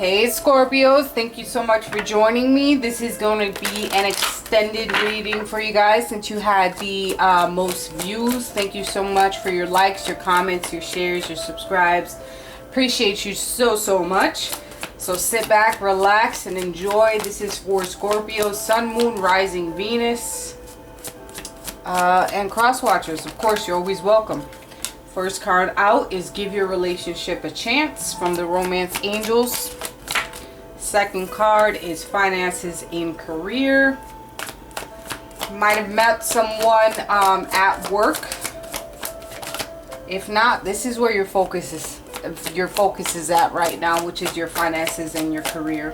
Hey Scorpios, thank you so much for joining me. This is going to be an extended reading for you guys since you had the most views. Thank you so much for your likes, your comments, your shares, your subscribes. Appreciate you so much. So sit back, relax, and enjoy. This is for Scorpio, Sun, Moon, Rising, Venus, and cross watchers. Of course, you're always welcome. First card out is Give Your Relationship a Chance from the Romance Angels. Second card is Finances in Career. Might have met someone at work. If not, this is where your focus is at right now, which is your finances and your career.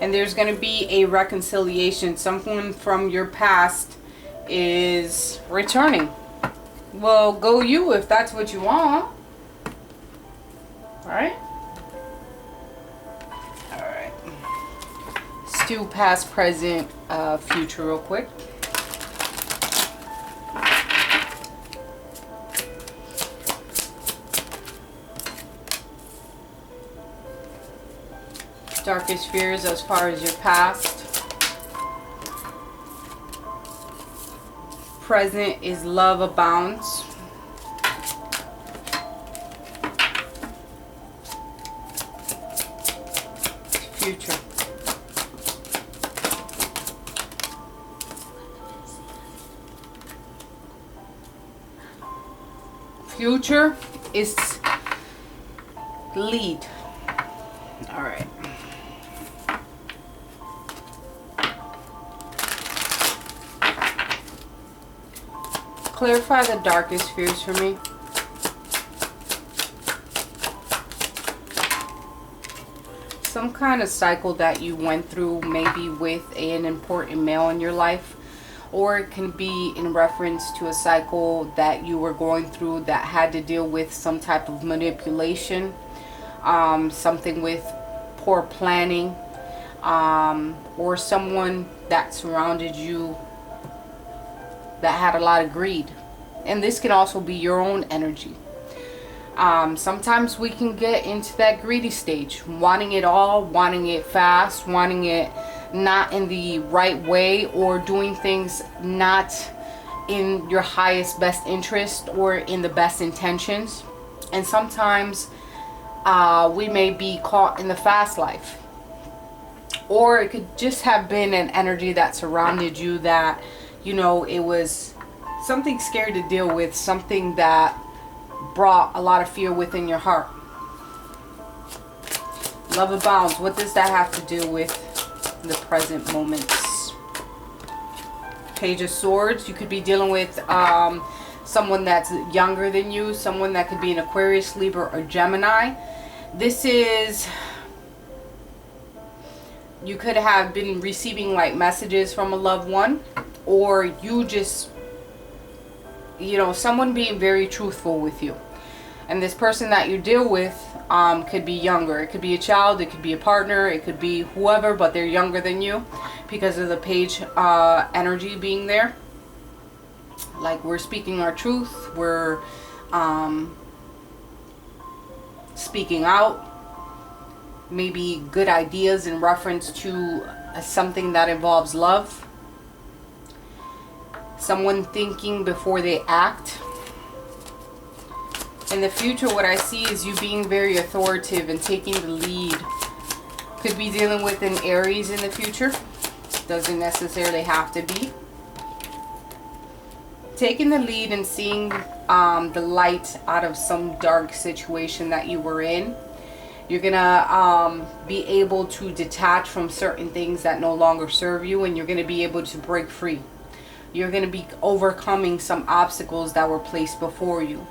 And there's going to be a reconciliation. Someone from your past is returning. Well, go you if that's what you want. Alright? Alright. Let's do past, present, future real quick. Darkest fears as far as your past. Present is love abounds. Future. Future is lead. All right. Clarify the darkest fears for me. Some kind of cycle that you went through, maybe with an important male in your life, or it can be in reference to a cycle that you were going through that had to deal with some type of manipulation, something with poor planning, or someone that surrounded you that had a lot of greed. And this can also be your own energy. Sometimes we can get into that greedy stage, wanting it all, wanting it fast, wanting it not in the right way, or doing things not in your highest best interest or in the best intentions. And sometimes we may be caught in the fast life, or it could just have been an energy that surrounded you that, you know, it was something scary to deal with, something that brought a lot of fear within your heart. Love abounds. What does that have to do with the present moments? Page of Swords. You could be dealing with someone that's younger than you, someone that could be an Aquarius, Libra, or Gemini. This is, you could have been receiving like messages from a loved one, or you just, you know, someone being very truthful with you. And this person that you deal with could be younger. It could be a child, it could be a partner, it could be whoever, but they're younger than you because of the page energy being there. Like, we're speaking our truth, we're speaking out. Maybe good ideas in reference to something that involves love. Someone thinking before they act. In the future, what I see is you being very authoritative and taking the lead. Could be dealing with an Aries in the future. Doesn't necessarily have to be. Taking the lead and seeing the light out of some dark situation that you were in. You're gonna be able to detach from certain things that no longer serve you, and you're gonna be able to break free. You're going to be overcoming some obstacles that were placed before you.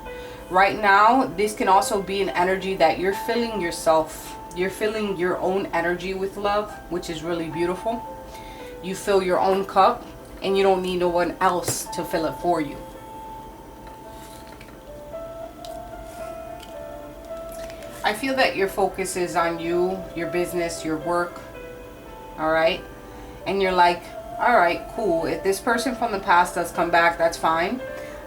Right now, this can also be an energy that you're filling yourself. You're filling your own energy with love, which is really beautiful. You fill your own cup, and you don't need no one else to fill it for you. I feel that your focus is on you, your business, your work. Alright? And you're like, alright, cool. If this person from the past does come back, that's fine.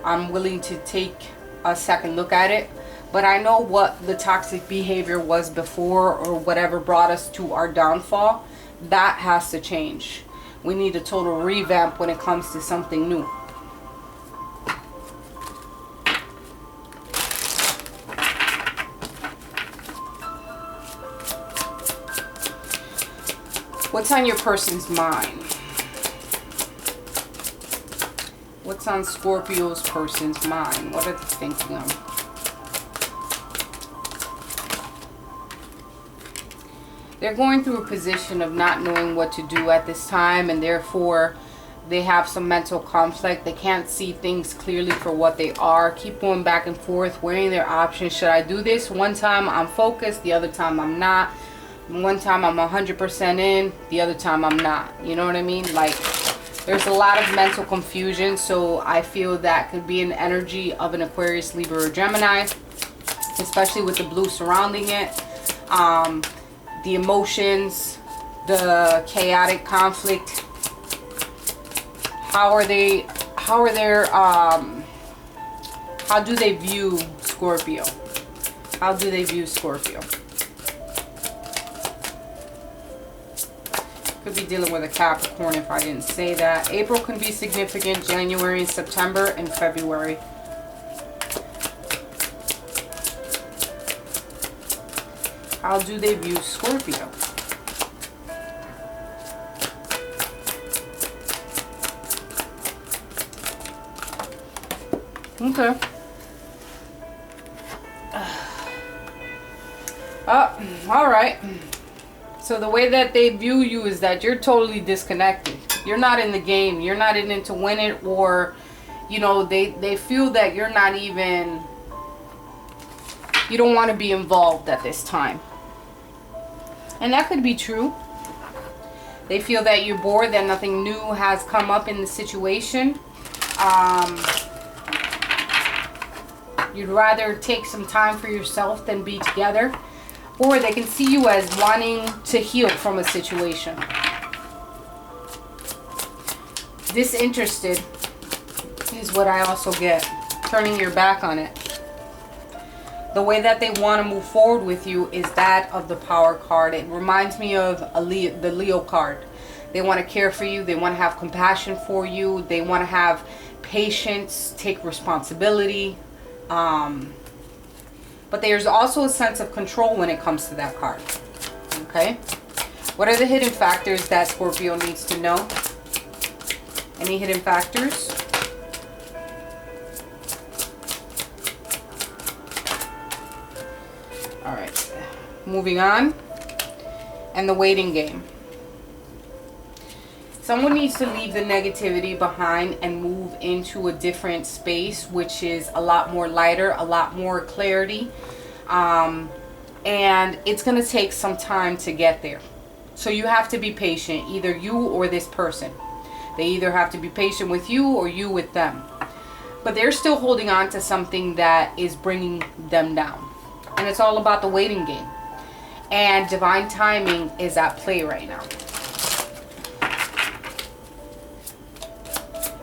I'm willing to take a second look at it. But I know what the toxic behavior was before, or whatever brought us to our downfall. That has to change. We need a total revamp when it comes to something new. What's on your person's mind? What's on Scorpio's person's mind? What are they thinking of? They're going through a position of not knowing what to do at this time, and therefore they have some mental conflict. They can't see things clearly for what they are. Keep going back and forth, weighing their options. Should I do this? One time I'm focused, the other time I'm not. One time I'm 100% in, the other time I'm not. You know what I mean? Like, there's a lot of mental confusion, so I feel that could be an energy of an Aquarius, Libra, or Gemini, especially with the blue surrounding it. The emotions, the chaotic conflict. How do they view Scorpio? How do they view Scorpio? Could be dealing with a Capricorn if I didn't say that. April can be significant. January, September, and February. How do they view Scorpio? Okay. All right. So the way that they view you is that you're totally disconnected. You're not in the game. You're not in it to win it, or, you know, they feel that you're not even, you don't want to be involved at this time. And that could be true. They feel that you're bored, that nothing new has come up in the situation. You'd rather take some time for yourself than be together. Or they can see you as wanting to heal from a situation. Disinterested is what I also get. Turning your back on it. The way that they want to move forward with you is that of the Power card. It reminds me of the Leo card. They want to care for you. They want to have compassion for you. They want to have patience, take responsibility. But there's also a sense of control when it comes to that card. Okay? What are the hidden factors that Scorpio needs to know? Any hidden factors? Alright. Moving on. And the waiting game. Someone needs to leave the negativity behind and move into a different space, which is a lot more lighter, a lot more clarity. And it's going to take some time to get there. So you have to be patient, either you or this person. They either have to be patient with you or you with them. But they're still holding on to something that is bringing them down. And it's all about the waiting game. And divine timing is at play right now.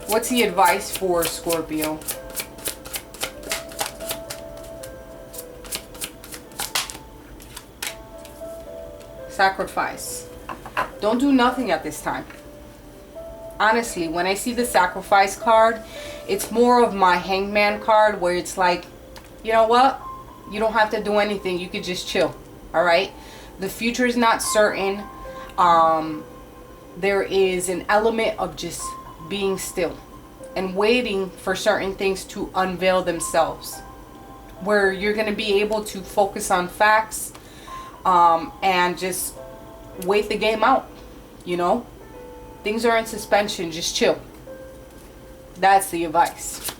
What's the advice for Scorpio? Sacrifice. Don't do nothing at this time. Honestly, when I see the sacrifice card, it's more of my hangman card, where it's like, you know what? You don't have to do anything. You could just chill. Alright? The future is not certain. There is an element of just being still and waiting for certain things to unveil themselves, where you're going to be able to focus on facts and just wait the game out. You know, things are in suspension. Just chill. That's the advice.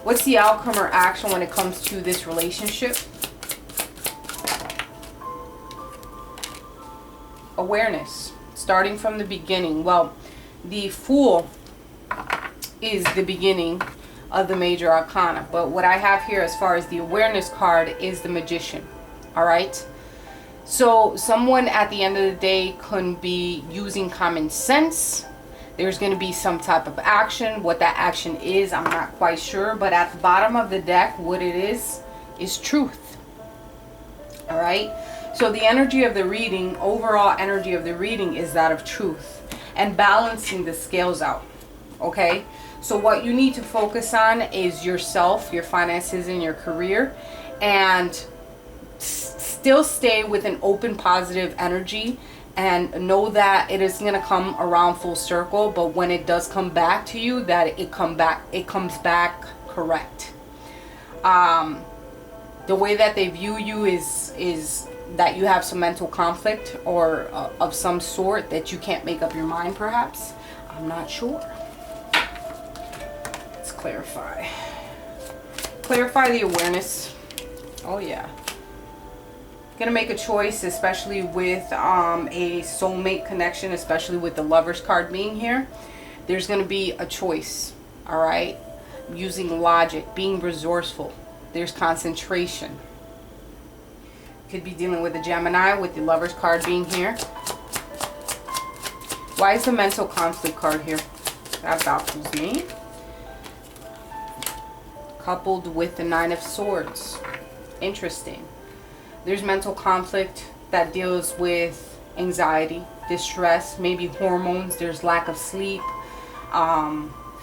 What's the outcome or action when it comes to this relationship? Awareness, starting from the beginning. Well, the Fool is the beginning of the major arcana, but what I have here as far as the awareness card is the Magician. All right, so someone at the end of the day can be using common sense. There's going to be some type of action. What that action is, I'm not quite sure, but at the bottom of the deck, what it is truth. All right. So the energy of the reading, overall energy of the reading, is that of truth and balancing the scales out. Okay. So what you need to focus on is yourself, your finances, and your career, and still stay with an open, positive energy, and know that it is going to come around full circle. But when it does come back to you, that it comes back correct. The way that they view you is that you have some mental conflict or of some sort that you can't make up your mind, perhaps. I'm not sure. Let's clarify. Clarify the awareness. Oh yeah. Gonna make a choice, especially with a soulmate connection, especially with the Lovers card being here. There's gonna be a choice. All right. Using logic, being resourceful. There's concentration. Could be dealing with a Gemini with the Lovers card being here. Why is the mental conflict card here? That baffles me. Coupled with the Nine of Swords. Interesting. There's mental conflict that deals with anxiety, distress, maybe hormones. There's lack of sleep,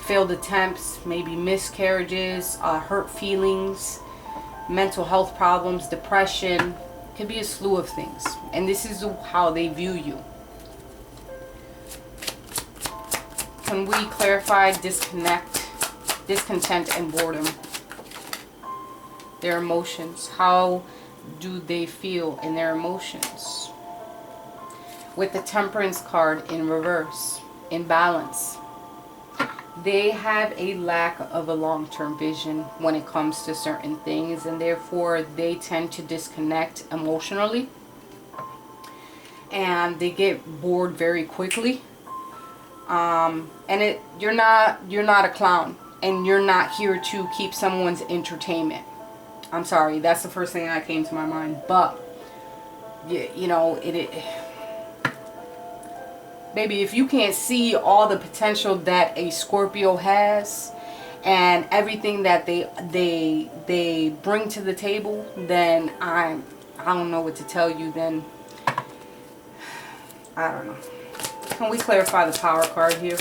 failed attempts, maybe miscarriages, hurt feelings, mental health problems, depression. Could be a slew of things. And this is how they view you. Can we clarify discontent, and boredom? Their emotions. How do they feel in their emotions? With the Temperance card in reverse, in balance, they have a lack of a long-term vision when it comes to certain things, and therefore they tend to disconnect emotionally, and they get bored very quickly. And you're not a clown, and you're not here to keep someone's entertainment. I'm sorry, that's the first thing that came to my mind. But you know, baby, if you can't see all the potential that a Scorpio has and everything that they bring to the table, then I don't know what to tell you. Then I don't know. Can we clarify the Power card here?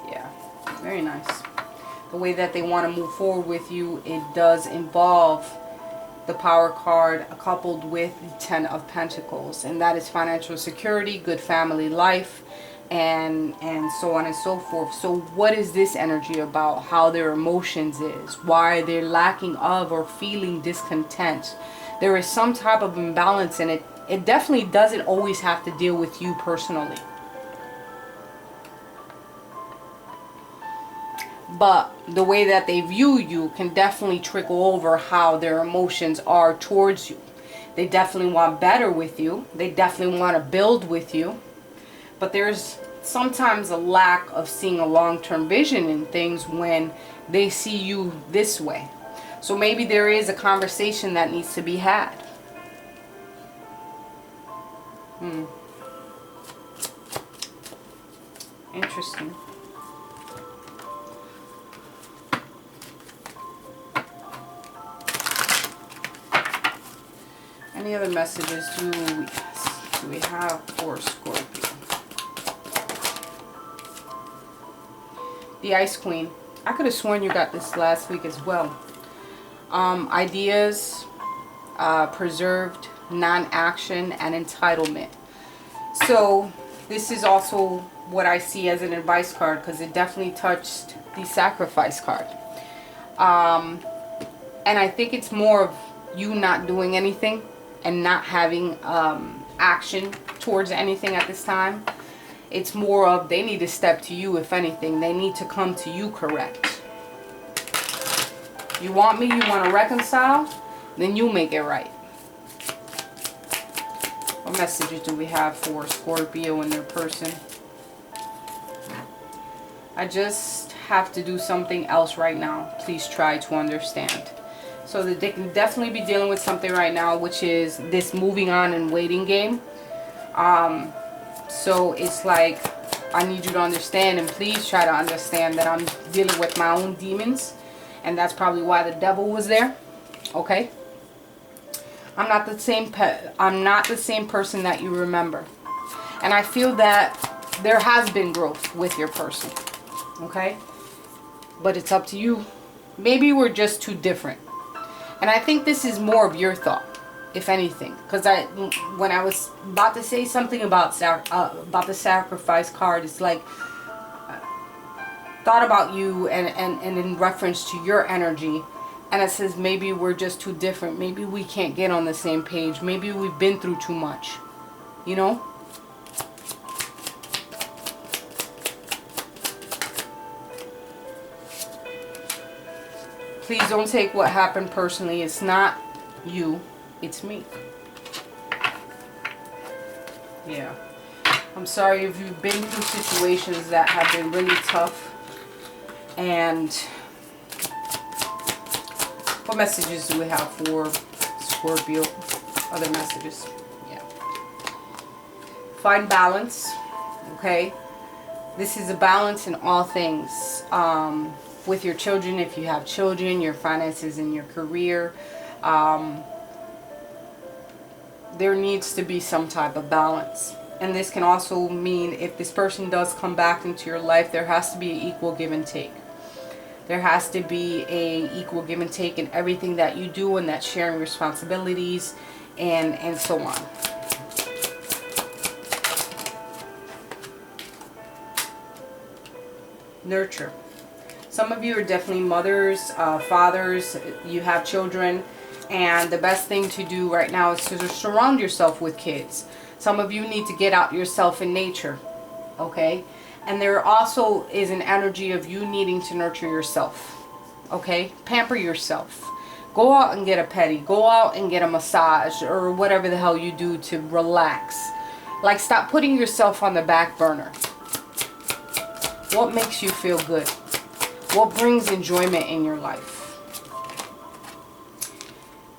Yeah, very nice. The way that they want to move forward with you, it does involve the Power card coupled with the Ten of Pentacles, and that is financial security, good family life, and so on and so forth. So what is this energy about? How their emotions is, why they're lacking of or feeling discontent. There is some type of imbalance, and it definitely doesn't always have to deal with you personally. But the way that they view you can definitely trickle over how their emotions are towards you. They definitely want better with you. They definitely want to build with you. But there's sometimes a lack of seeing a long-term vision in things when they see you this way. So maybe there is a conversation that needs to be had. Interesting. Any other messages do we have for Scorpio? The Ice Queen. I could have sworn you got this last week as well. Ideas, preserved, non-action, and entitlement. So this is also what I see as an advice card, because it definitely touched the Sacrifice card. And I think it's more of you not doing anything and not having action towards anything at this time. It's more of they need to step to you. If anything, they need to come to you correct. You want me, you want to reconcile, then you make it right. What messages do we have for Scorpio and their person? I just have to do something else right now. Please try to understand. So that they can definitely be dealing with something right now, which is this moving on and waiting game. So it's like, I need you to understand, and please try to understand that I'm dealing with my own demons, And that's probably why the devil was there. Okay? I'm not the same person that you remember. And I feel that there has been growth with your person. Okay? But it's up to you. Maybe we're just too different. And I think this is more of your thought, if anything. Because when I was about to say something about the sacrifice card, it's like, thought about you and in reference to your energy. And it says maybe we're just too different. Maybe we can't get on the same page. Maybe we've been through too much. You know? Please don't take what happened personally. It's not you. It's me. Yeah. I'm sorry if you've been through situations that have been really tough. And what messages do we have for Scorpio? Other messages. Yeah. Find balance. Okay. This is a balance in all things. With your children, if you have children, your finances and your career. There needs to be some type of balance. And this can also mean if this person does come back into your life, there has to be an equal give and take. There has to be a equal give and take in everything that you do, and that's sharing responsibilities and so on. Nurture. Some of you are definitely mothers, fathers, you have children, and the best thing to do right now is to surround yourself with kids. Some of you need to get out yourself in nature, okay? And there also is an energy of you needing to nurture yourself, okay? Pamper yourself. Go out and get a pedi. Go out and get a massage or whatever the hell you do to relax. Like, stop putting yourself on the back burner. What makes you feel good? What brings enjoyment in your life?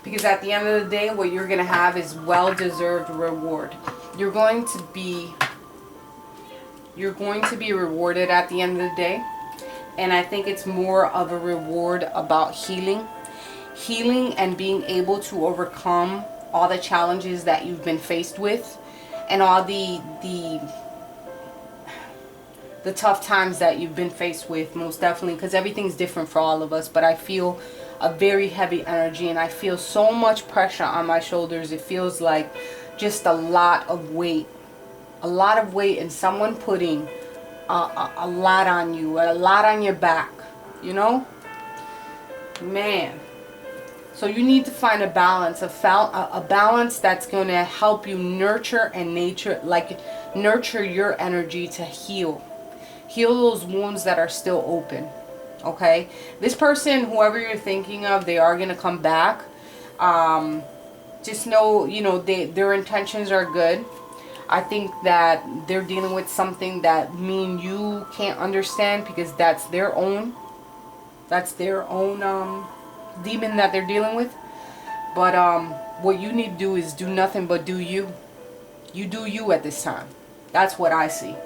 Because at the end of the day, what you're going to have is well-deserved reward. You're going to be rewarded at the end of the day. And I think it's more of a reward about healing. Healing and being able to overcome all the challenges that you've been faced with. And all the tough times that you've been faced with, most definitely, because everything's different for all of us. But I feel a very heavy energy, and I feel so much pressure on my shoulders. It feels like just a lot of weight, and someone putting a lot on you, a lot on your back, you know, man. So you need to find a balance, a balance that's going to help you nurture nurture your energy to heal those wounds that are still open. Okay, this person, whoever you're thinking of, they are going to come back. Just know, you know, their intentions are good. I think that they're dealing with something that me and you can't understand, because that's their own demon that they're dealing with. But what you need to do is do nothing but do you. You do you at this time. That's what I see.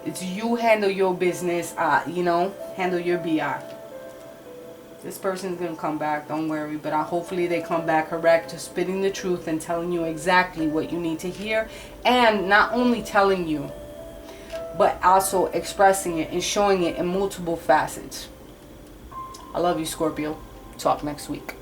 It's you handle your business, you know, handle your BI. This person's going to come back, don't worry. But hopefully they come back correct, just spitting the truth and telling you exactly what you need to hear. And not only telling you, but also expressing it and showing it in multiple facets. I love you, Scorpio. Talk next week.